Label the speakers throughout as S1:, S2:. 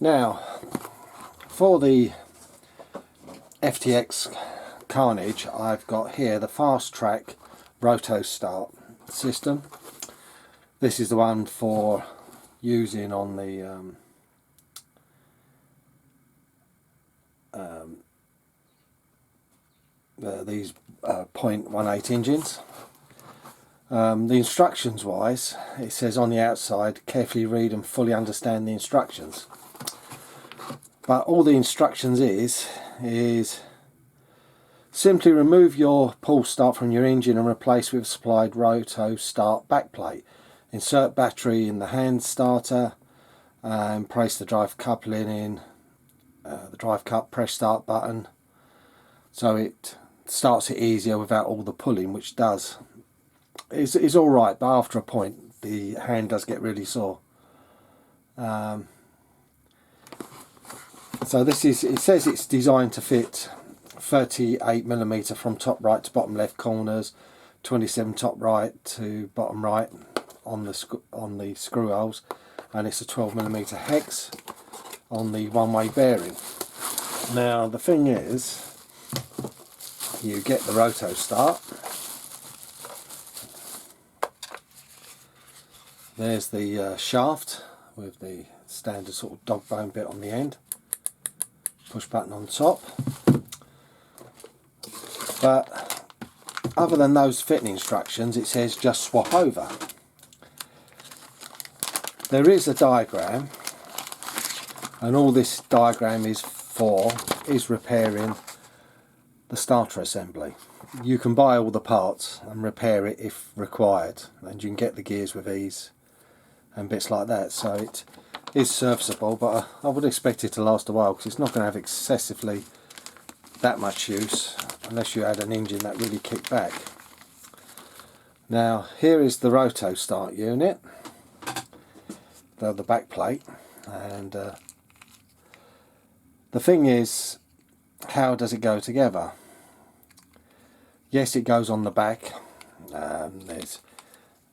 S1: Now, for the FTX Carnage, I've got here the Fastrax Roto Start system. This is the one for using on the these 0.18 engines. The instructions wise, it says on the outside, carefully read and fully understand the instructions. But all the instructions is simply remove your pull start from your engine and replace with supplied Roto Start backplate. Insert battery in the hand starter and place the drive coupling in the drive cup, press start button so it starts it easier without all the pulling, which does. It's alright, but after a point the hand does get really sore. So this is, it says it's designed to fit 38mm from top right to bottom left corners, 27 top right to bottom right on the screw holes, and it's a 12mm hex on the one-way bearing. Now the thing is, you get the Roto Start. There's the shaft with the standard sort of dog bone bit on the end. Push button on top. But other than those fitting instructions, it says just swap over. There is a diagram, and all this diagram is for is repairing the starter assembly. You can buy all the parts and repair it if required, and you can get the gears with ease and bits like that, so it is serviceable, but I would expect it to last a while because it's not going to have excessively that much use unless you had an engine that really kicked back. Now here is the Roto Start unit, the back plate, and the thing is, how does it go together? Yes, it goes on the back.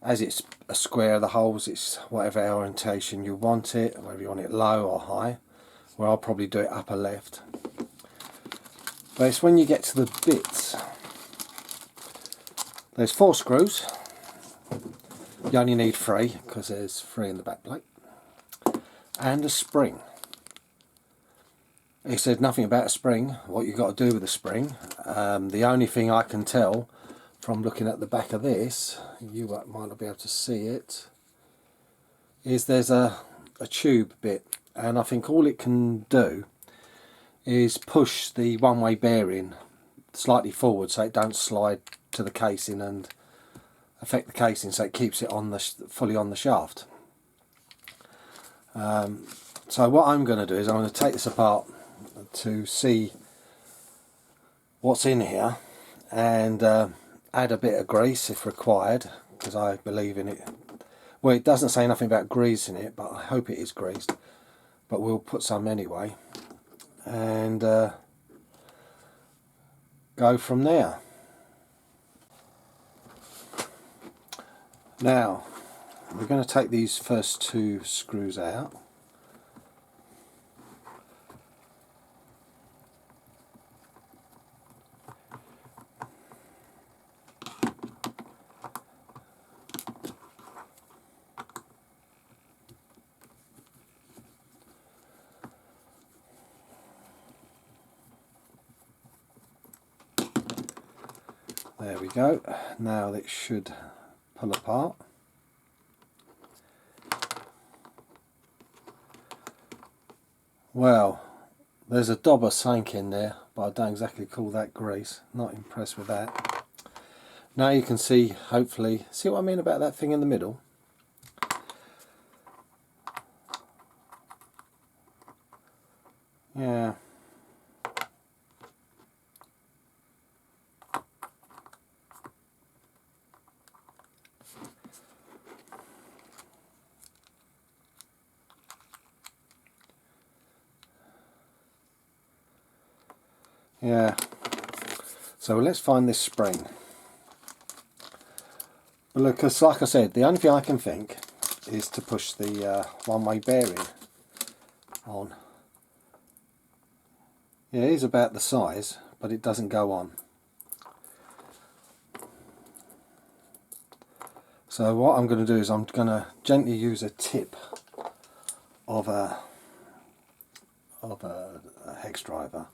S1: As it's a square, the holes, it's whatever orientation you want it, whether you want it low or high. Well, I'll probably do it upper left. But it's when you get to the bits. There's 4 screws. You only need 3 because there's 3 in the back plate. And a spring. It said nothing about a spring, what you've got to do with a spring. The only thing I can tell from looking at the back of this, you might not be able to see it, is there's a tube bit, and I think all it can do is push the one-way bearing slightly forward so it don't slide to the casing and affect the casing, so it keeps it on the fully on the shaft. So what I'm going to do is I'm going to take this apart to see what's in here and add a bit of grease if required, because I believe in it. Well, it doesn't say nothing about greasing it, but I hope it is greased, but we'll put some anyway and go from there. Now we're going to take these first 2 screws out. There we go. Now it should pull apart. Well, there's a dob of sank in there, but I don't exactly call that grease. Not impressed with that. Now you can see, hopefully, see what I mean about that thing in the middle? Yeah. Yeah, so let's find this spring. Because like I said, the only thing I can think is to push the one-way bearing on. Yeah, it is about the size, but it doesn't go on. So what I'm going to do is I'm going to gently use a tip of a hex driver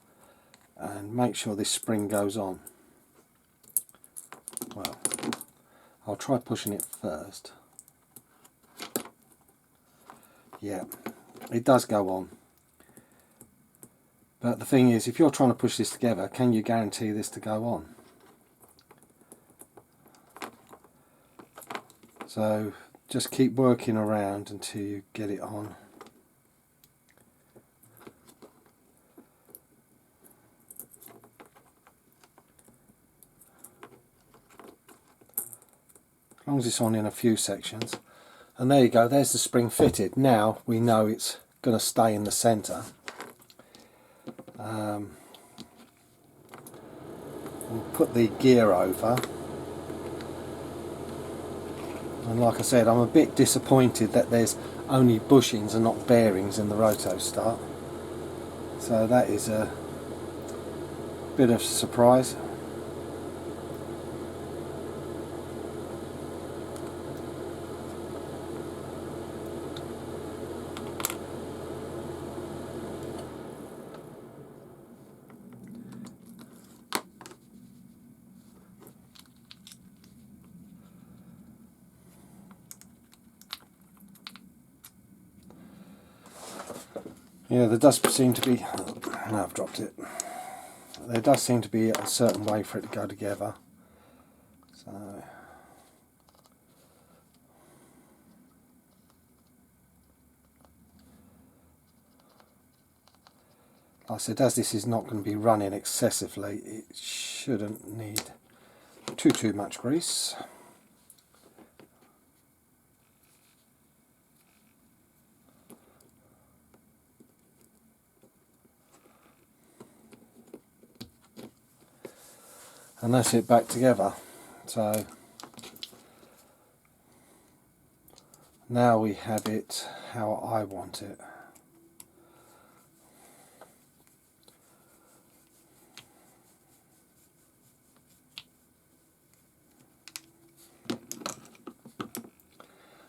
S1: and make sure this spring goes on. Well, I'll try pushing it first. Yeah, it does go on. But the thing is, if you're trying to push this together, can you guarantee this to go on? So just keep working around until you get it on. As long as it's on in a few sections. And there you go, there's the spring fitted. Now we know it's going to stay in the centre. We'll put the gear over. And like I said, I'm a bit disappointed that there's only bushings and not bearings in the Roto Start. So that is a bit of a surprise. Yeah, there does seem to be, no, I've dropped it. There does seem to be a certain way for it to go together. So, like I said, as this is not going to be running excessively, it shouldn't need too much grease. And that's it back together. So now we have it how I want it.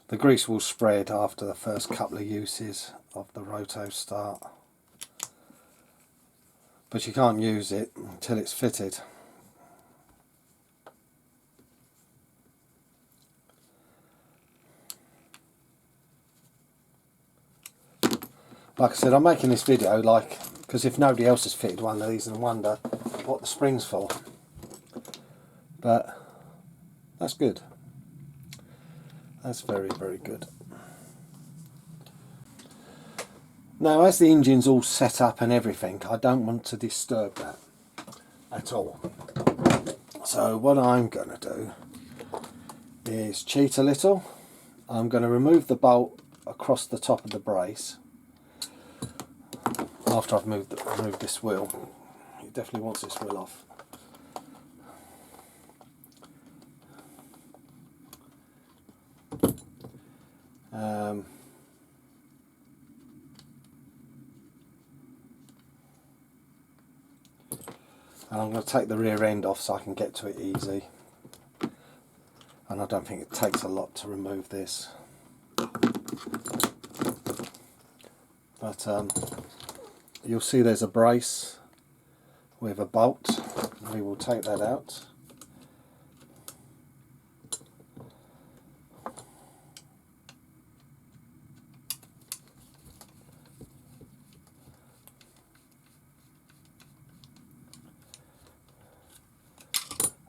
S1: The grease will spread after the first couple of uses of the Roto Start, but you can't use it until it's fitted. Like I said, I'm making this video because if nobody else has fitted one of these and wonder what the spring's for. But that's good. That's very, very good. Now, as the engine's all set up and everything, I don't want to disturb that at all. So what I'm going to do is cheat a little. I'm going to remove the bolt across the top of the brace. After I've removed this wheel, it definitely wants this wheel off. And I'm going to take the rear end off so I can get to it easy. And I don't think it takes a lot to remove this. But you'll see there's a brace with a bolt. We will take that out.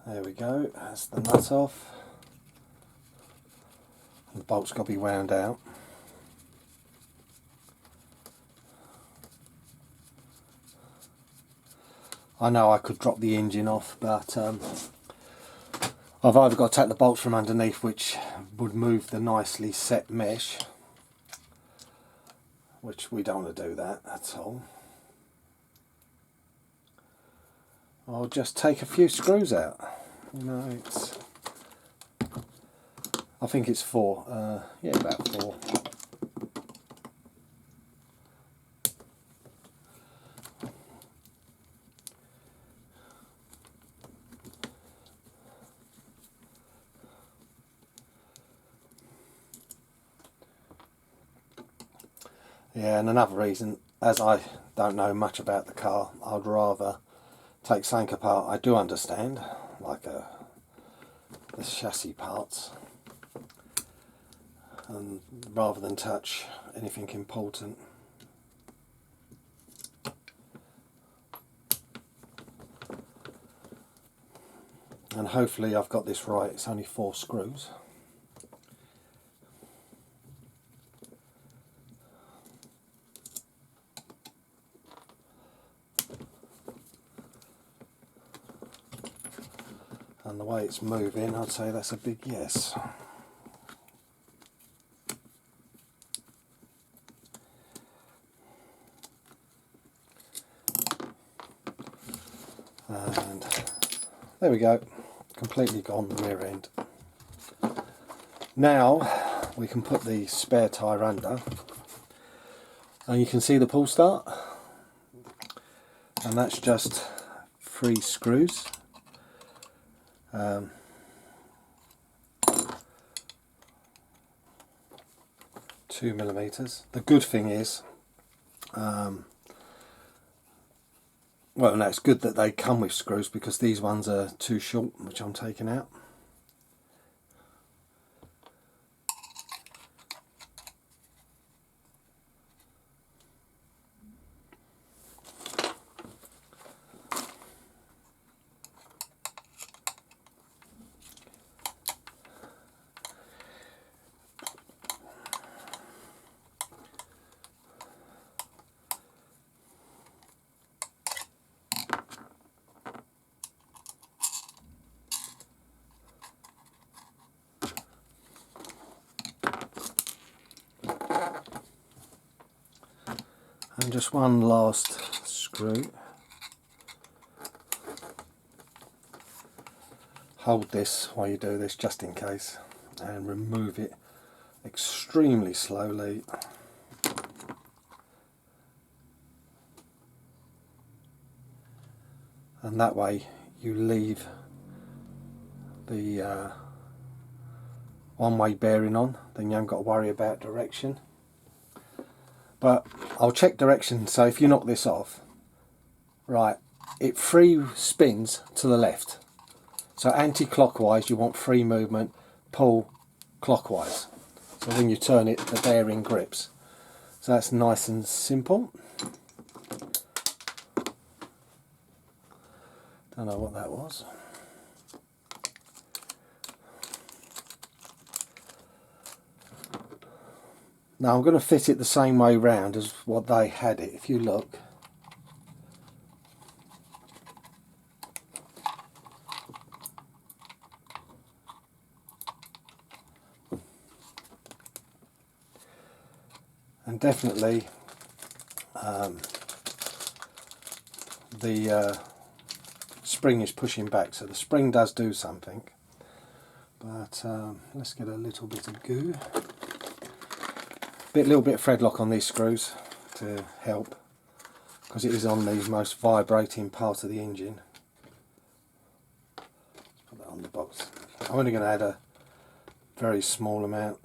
S1: There we go, that's the nut off. The bolt's got to be wound out. I know I could drop the engine off, but I've either got to take the bolts from underneath, which would move the nicely set mesh, which we don't want to do that at all. Or just take a few screws out. You know, I think it's 4. Yeah, about 4. Yeah, and another reason, as I don't know much about the car, I'd rather take something apart I do understand, like the chassis parts, and rather than touch anything important. And hopefully I've got this right, it's only 4 screws. And the way it's moving, I'd say that's a big yes. And there we go, completely gone the rear end. Now we can put the spare tyre under, and you can see the pull start, and that's just 3 screws. 2mm. The good thing is, well, no, it's good that they come with screws, because these ones are too short, which I'm taking out. And just one last screw. Hold this while you do this, just in case, and remove it extremely slowly. And that way you leave the one-way bearing on, then you haven't got to worry about direction. But I'll check direction, so if you knock this off, right, it free spins to the left. So anti-clockwise, you want free movement, pull clockwise. So when you turn it, the bearing grips. So that's nice and simple. Don't know what that was. Now I'm going to fit it the same way round as what they had it. If you look, and definitely the spring is pushing back, so the spring does do something. But let's get a little bit of goo. Little bit of thread lock on these screws to help, because it is on the most vibrating part of the engine. Let's put that on the box. I'm only going to add a very small amount.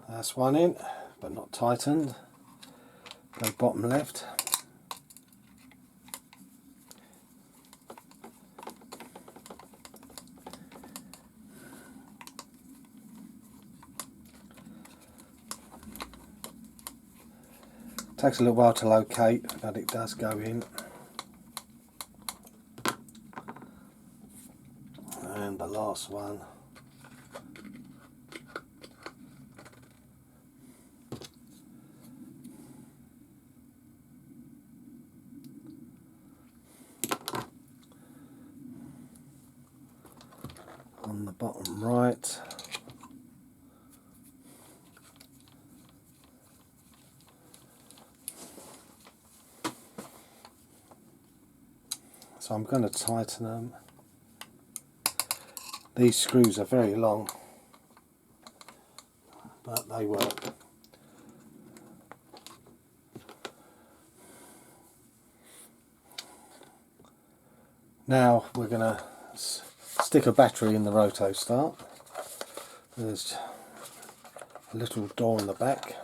S1: That's one in, but not tightened. Go bottom left. Takes a little while to locate, but it does go in. And the last one. On the bottom right. So I'm going to tighten them. These screws are very long, but they work. Now we're going to stick a battery in the Roto Start. There's a little door in the back,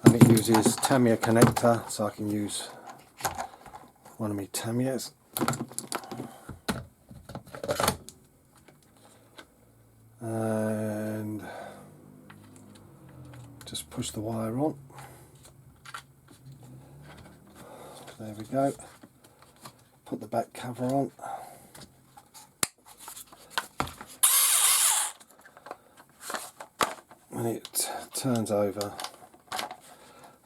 S1: and it uses Tamiya connector, so I can use one of my Tamiyas. And just push the wire on. There we go. Put the back cover on. And it turns over.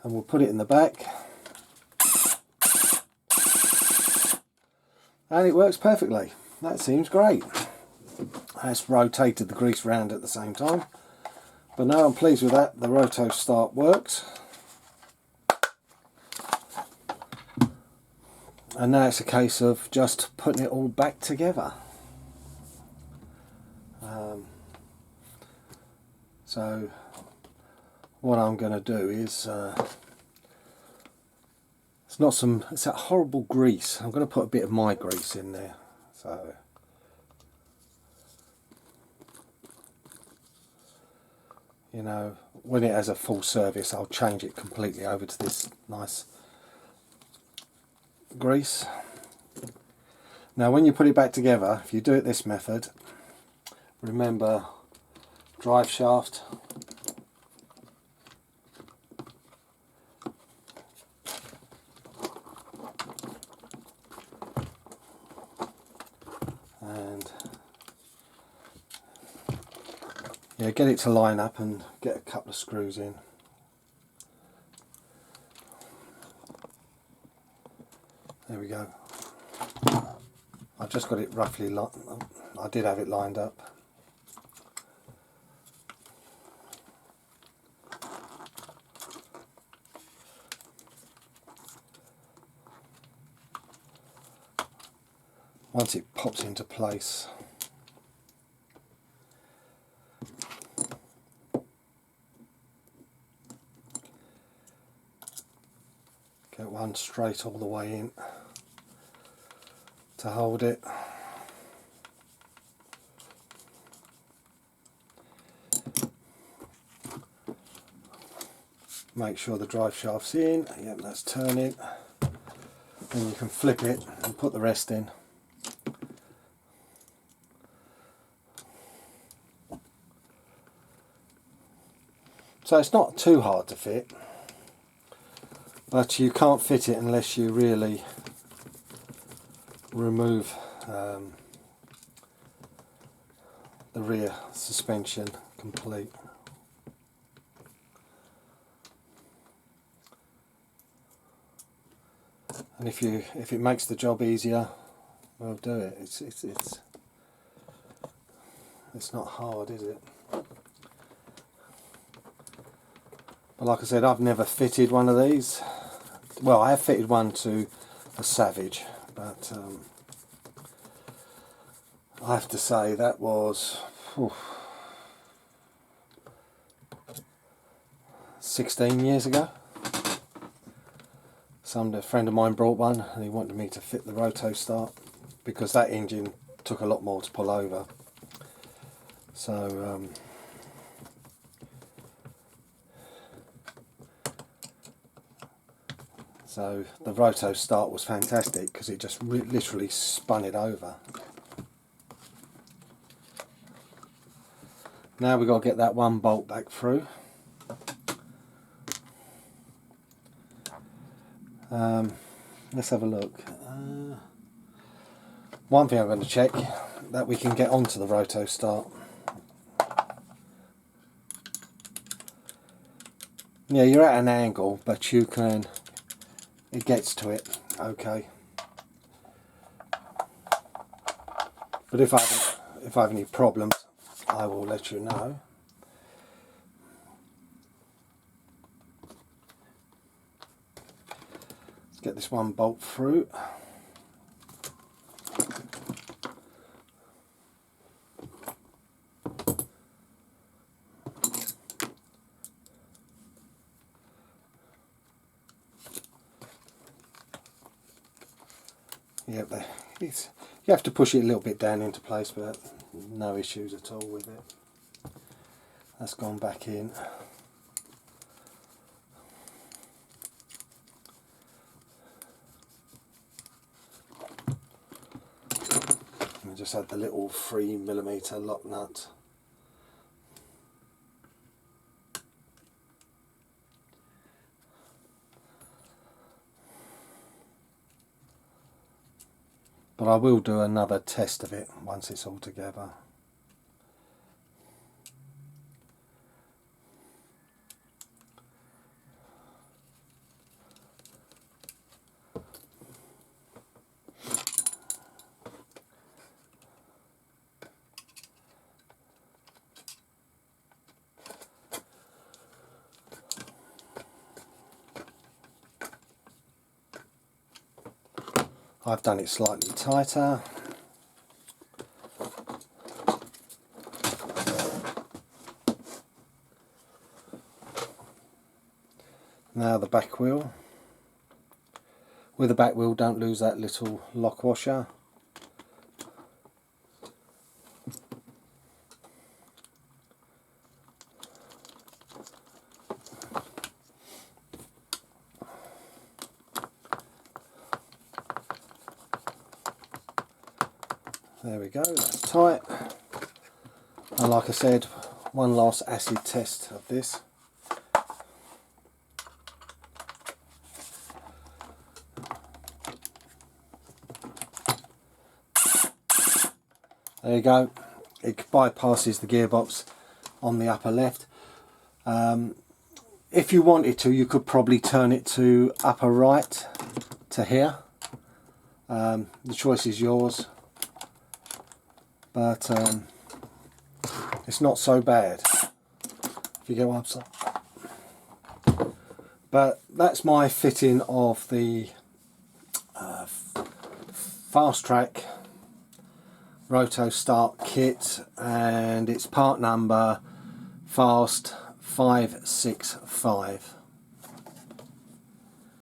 S1: And we'll put it in the back. And it works perfectly. That seems great. That's rotated the grease round at the same time. But now I'm pleased with that. The Roto Start works. And now it's a case of just putting it all back together. So what I'm going to do is, it's that horrible grease. I'm going to put a bit of my grease in there. So you know, when it has a full service, I'll change it completely over to this nice grease. Now when you put it back together, if you do it this method, remember drive shaft, and yeah, get it to line up and get a couple of screws in. There we go. I've just got it roughly, I did have it lined up. Once it pops into place, get one straight all the way in to hold it. Make sure the drive shaft's in. Yep, that's turning. Then you can flip it and put the rest in. So it's not too hard to fit, but you can't fit it unless you really remove the rear suspension complete. And if it makes the job easier, well, do it. It's not hard, is it? But like I said, I've never fitted one of these. Well, I have fitted one to a Savage, but I have to say that was 16 years ago. A friend of mine brought one and he wanted me to fit the Roto Start because that engine took a lot more to pull over. So so the Roto Start was fantastic because it just literally spun it over. Now we've got to get that one bolt back through. Let's have a look. One thing I'm going to check, that we can get onto the Roto Start. Yeah, you're at an angle, but you can, it gets to it, okay. But if I have any problems, I will let you know. Let's get this one bolt through. Yeah, you have to push it a little bit down into place, but no issues at all with it. That's gone back in. I just had the little 3mm lock nut. But I will do another test of it once it's all together. I've done it slightly tighter. Now the back wheel. With the back wheel, don't lose that little lock washer. There we go, that's tight. And like I said, one last acid test of this. There you go, it bypasses the gearbox on the upper left. If you wanted to, you could probably turn it to upper right to here. The choice is yours, but it's not so bad, if you get what I'm saying. But that's my fitting of the Fastrax Roto Start kit, and it's part number FAST 565.